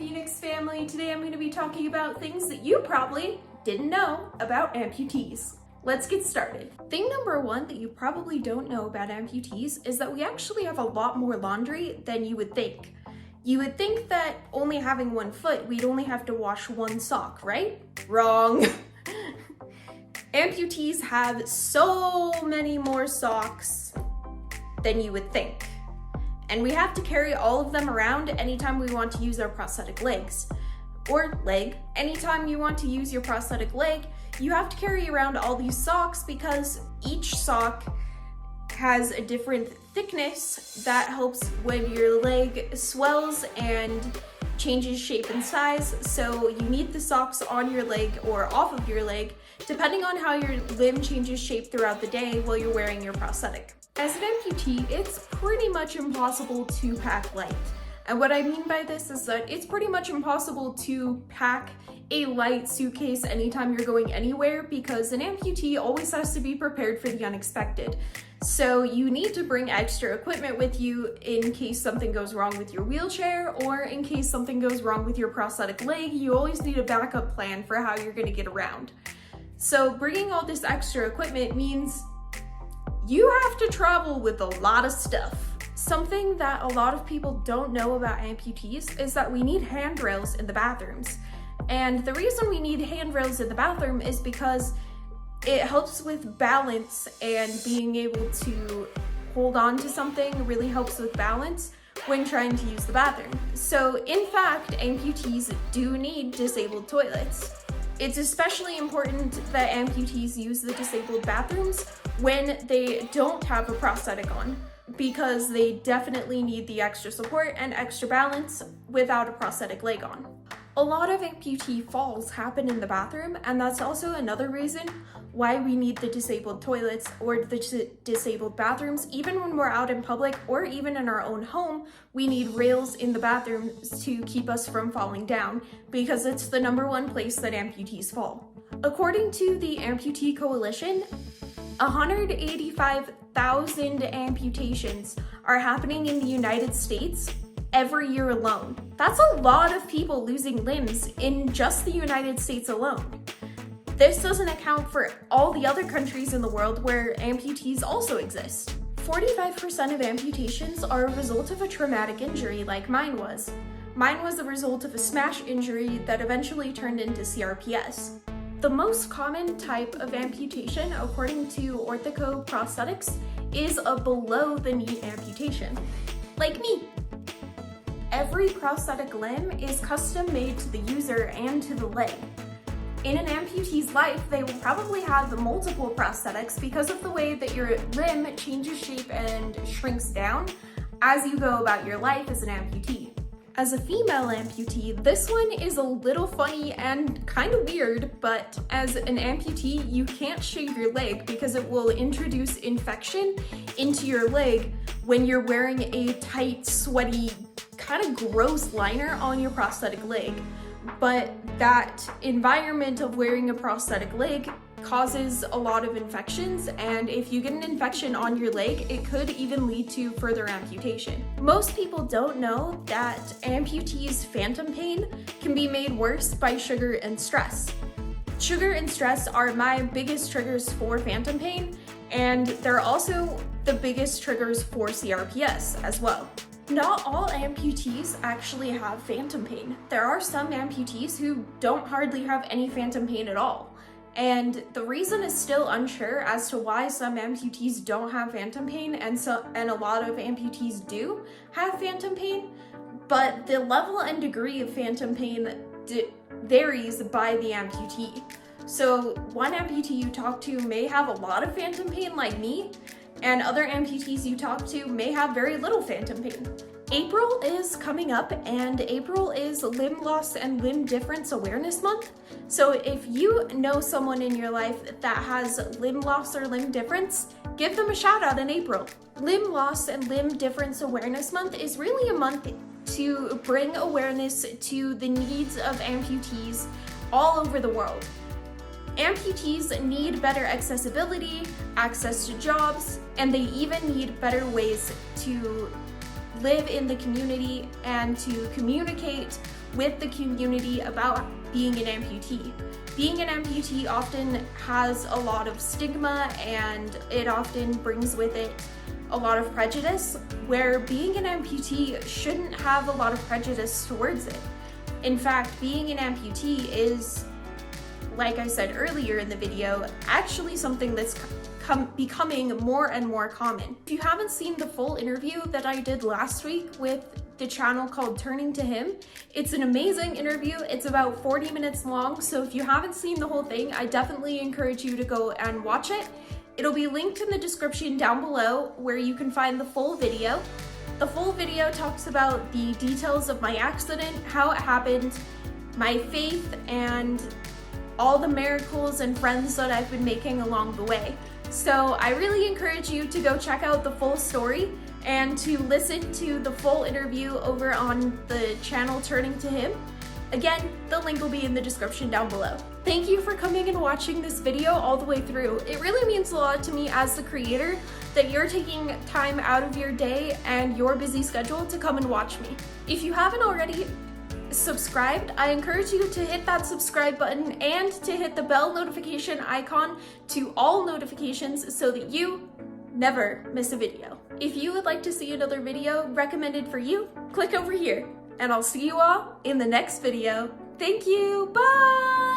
Phoenix family. Today I'm going to be talking about things that you probably didn't know about amputees. Let's get started. Thing number one that you probably don't know about amputees is that we actually have a lot more laundry than you would think. You would think that only having one foot, we'd only have to wash one sock, right? Wrong. Amputees have so many more socks than you would think. And we have to carry all of them around anytime we want to use our prosthetic legs. Or leg. Anytime you want to use your prosthetic leg, you have to carry around all these socks because each sock has a different thickness that helps when your leg swells and changes shape and size. So you need the socks on your leg or off of your leg, depending on how your limb changes shape throughout the day while you're wearing your prosthetic. As an amputee, it's pretty much impossible to pack light. And what I mean by this is that it's pretty much impossible to pack a light suitcase anytime you're going anywhere because an amputee always has to be prepared for the unexpected. So you need to bring extra equipment with you in case something goes wrong with your wheelchair or in case something goes wrong with your prosthetic leg. You always need a backup plan for how you're going to get around. So bringing all this extra equipment means you have to travel with a lot of stuff. Something that a lot of people don't know about amputees is that we need handrails in the bathrooms. And the reason we need handrails in the bathroom is because it helps with balance, and being able to hold on to something really helps with balance when trying to use the bathroom. So in fact, amputees do need disabled toilets. It's especially important that amputees use the disabled bathrooms when they don't have a prosthetic on, because they definitely need the extra support and extra balance without a prosthetic leg on. A lot of amputee falls happen in the bathroom, and that's also another reason why we need the disabled toilets or the disabled bathrooms. Even when we're out in public or even in our own home, we need rails in the bathroom to keep us from falling down, because it's the #1 place that amputees fall. According to the Amputee Coalition, 185,000 amputations are happening in the United States every year alone. That's a lot of people losing limbs in just the United States alone. This doesn't account for all the other countries in the world where amputees also exist. 45% of amputations are a result of a traumatic injury like mine was. Mine was the result of a smash injury that eventually turned into CRPS. The most common type of amputation, according to Orthoco Prosthetics, is a below the knee amputation, like me. Every prosthetic limb is custom made to the user and to the leg. In an amputee's life, they will probably have multiple prosthetics because of the way that your limb changes shape and shrinks down as you go about your life as an amputee. As a female amputee, this one is a little funny and kind of weird, but as an amputee, you can't shave your leg because it will introduce infection into your leg when you're wearing a tight, sweaty, kind of gross liner on your prosthetic leg. But that environment of wearing a prosthetic leg causes a lot of infections, and if you get an infection on your leg, it could even lead to further amputation. Most people don't know that amputees' phantom pain can be made worse by sugar and stress. Sugar and stress are my biggest triggers for phantom pain, and they're also the biggest triggers for CRPS as well. Not all amputees actually have phantom pain. There are some amputees who don't hardly have any phantom pain at all. And the reason is still unsure as to why some amputees don't have phantom pain and a lot of amputees do have phantom pain, but the level and degree of phantom pain varies by the amputee. So one amputee you talk to may have a lot of phantom pain like me, and other amputees you talk to may have very little phantom pain. April is coming up, and April is Limb Loss and Limb Difference Awareness Month. So if you know someone in your life that has limb loss or limb difference, give them a shout out in April. Limb Loss and Limb Difference Awareness Month is really a month to bring awareness to the needs of amputees all over the world. Amputees need better accessibility, access to jobs, and they even need better ways to live in the community and to communicate with the community about being an amputee. Being an amputee often has a lot of stigma, and it often brings with it a lot of prejudice, where being an amputee shouldn't have a lot of prejudice towards it. In fact, being an amputee is, like I said earlier in the video, actually something that's becoming more and more common. If you haven't seen the full interview that I did last week with the channel called Turning to Him, it's an amazing interview. It's about 40 minutes long, so if you haven't seen the whole thing, I definitely encourage you to go and watch it. It'll be linked in the description down below where you can find the full video. The full video talks about the details of my accident, how it happened, my faith, and all the miracles and friends that I've been making along the way. So I really encourage you to go check out the full story and to listen to the full interview over on the channel Turning to Him. Again, the link will be in the description down below. Thank you for coming and watching this video all the way through. It really means a lot to me as the creator that you're taking time out of your day and your busy schedule to come and watch me. If you haven't already subscribed, I encourage you to hit that subscribe button and to hit the bell notification icon to all notifications so that you never miss a video. If you would like to see another video recommended for you, click over here, and I'll see you all in the next video. Thank you, bye!